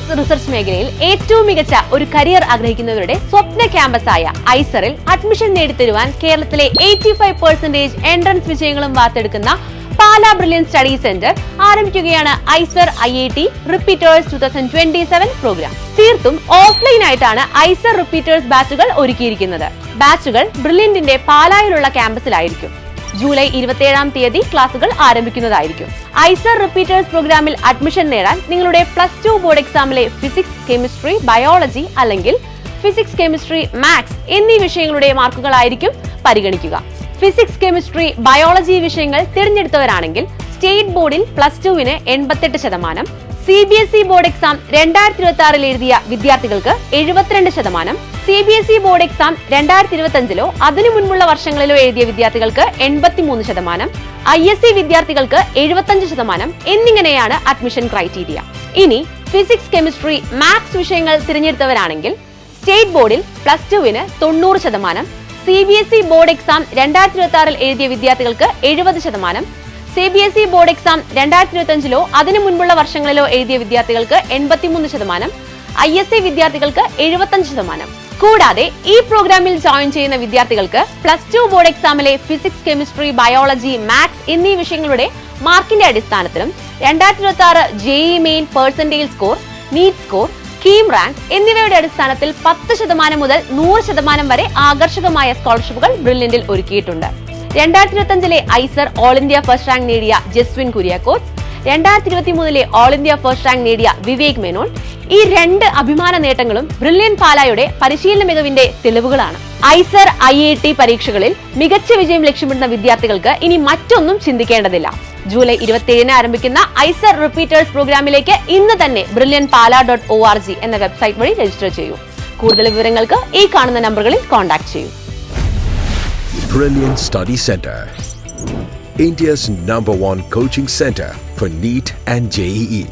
Maths research മേഖലയിൽ ഏറ്റവും മികച്ച ഒരു കരിയർ ആഗ്രഹിക്കുന്നവരുടെ സ്വപ്ന ക്യാമ്പസായ ഐസറിൽ അഡ്മിഷൻ നേടിത്തരുവാൻ കേരളത്തിലെ 85% എൻട്രൻസ് വിജയങ്ങളും വാർത്തെടുക്കുന്ന പാലാ ബ്രില്യൻ സ്റ്റഡി സെന്റർ ആരംഭിക്കുകയാണ് ഐസർ IIT റിപ്പീറ്റേഴ്സ് 2027 പ്രോഗ്രാം. തീർത്തും ഓഫ്ലൈൻ ആയിട്ടാണ് ഐസർ റിപ്പീറ്റേഴ്സ് ബാച്ചുകൾ ഒരുക്കിയിരിക്കുന്നത്. ബാച്ചുകൾ ബ്രില്യന്റിന്റെ പാലായിലുള്ള ക്യാമ്പസിലായിരിക്കും. ജൂലൈ 27-ാം തീയതി ക്ലാസുകൾ ആരംഭിക്കുന്നതായിരിക്കും. ഐസർ റിപ്പീറ്റേഴ്സ് പ്രോഗ്രാമിൽ അഡ്മിഷൻ നേടാൻ നിങ്ങളുടെ +2 ബോർഡ് എക്സാമിലെ ഫിസിക്സ്, കെമിസ്ട്രി, ബയോളജി അല്ലെങ്കിൽ ഫിസിക്സ്, കെമിസ്ട്രി, മാത്സ് എന്നീ വിഷയങ്ങളുടെ മാർക്കുകളായിരിക്കും പരിഗണിക്കുക. ഫിസിക്സ്, കെമിസ്ട്രി, ബയോളജി വിഷയങ്ങൾ തിരഞ്ഞെടുത്തവരാണെങ്കിൽ സ്റ്റേറ്റ് ബോർഡിൽ +2-ന് 88%, CBSE ബോർഡ് എക്സാം 2026-ൽ എഴുതിയ വിദ്യാർത്ഥികൾക്ക് 72%, CBSE ബോർഡ് എക്സാം 2025-ലോ അതിനു മുൻപുള്ള വർഷങ്ങളിലോ എഴുതിയ വിദ്യാർത്ഥികൾക്ക് 83%, ISC വിദ്യാർത്ഥികൾക്ക് 75% എന്നിങ്ങനെയാണ് അഡ്മിഷൻ ക്രൈറ്റീരിയ. ഇനി ഫിസിക്സ്, കെമിസ്ട്രി, മാത്സ് വിഷയങ്ങൾ തിരഞ്ഞെടുത്തവരാണെങ്കിൽ സ്റ്റേറ്റ് ബോർഡിൽ +2-ന് 90%, CBSE ബോർഡ് എക്സാം 2026-ൽ എഴുതിയ വിദ്യാർത്ഥികൾക്ക് 70%, CBSE ബോർഡ് എക്സാം 2025-ലോ അതിനു മുൻപുള്ള വർഷങ്ങളിലോ എഴുതിയ വിദ്യാർത്ഥികൾക്ക് 83%, ISC വിദ്യാർത്ഥികൾക്ക് 75%. കൂടാതെ ഈ പ്രോഗ്രാമിൽ ജോയിൻ ചെയ്യുന്ന വിദ്യാർത്ഥികൾക്ക് +2 ബോർഡ് എക്സാമിലെ ഫിസിക്സ്, കെമിസ്ട്രി, ബയോളജി, മാത്സ് എന്നീ വിഷയങ്ങളുടെ മാർക്കിന്റെ അടിസ്ഥാനത്തിലും 2026 JEE main percentage score, NEET score, KEAM rank എന്നിവയുടെ അടിസ്ഥാനത്തിൽ 10% മുതൽ 100% വരെ ആകർഷകമായ സ്കോളർഷിപ്പുകൾ ബ്രില്യന്റിൽ ഒരുക്കിയിട്ടുണ്ട്. 2025-ലെ IISER all India first rank നേടിയ ജസ്വിൻ കുര്യാക്കോസ്, 2023-ലെ ഓൾ ഇന്ത്യ ഫസ്റ്റ് റാങ്ക് നേടിയ വിവേക് മേനോൻ, ഈ 2 അഭിമാന നേട്ടങ്ങളും ബ്രില്യൻ പാലായുടെ പരിശീലന മികവിന്റെ തെളിവുകളാണ്. ഐസർ IIT പരീക്ഷകളിൽ മികച്ച വിജയം ലക്ഷ്യമിടുന്ന വിദ്യാർത്ഥികൾക്ക് ഇനി മറ്റൊന്നും ചിന്തിക്കേണ്ടതില്ല. ജൂലൈ 27-ന് ആരംഭിക്കുന്ന ഐസർ റിപ്പീറ്റേഴ്സ് പ്രോഗ്രാമിലേക്ക് ഇന്ന് തന്നെ brilliantpala.org എന്ന വെബ്സൈറ്റ് വഴി രജിസ്റ്റർ ചെയ്യൂ. കൂടുതൽ വിവരങ്ങൾക്ക് ഈ കാണുന്ന നമ്പറുകളിൽ കോൺടാക്ട് ചെയ്യൂ. Brilliant Study Center, India's #1 coaching center for NEET and JEE.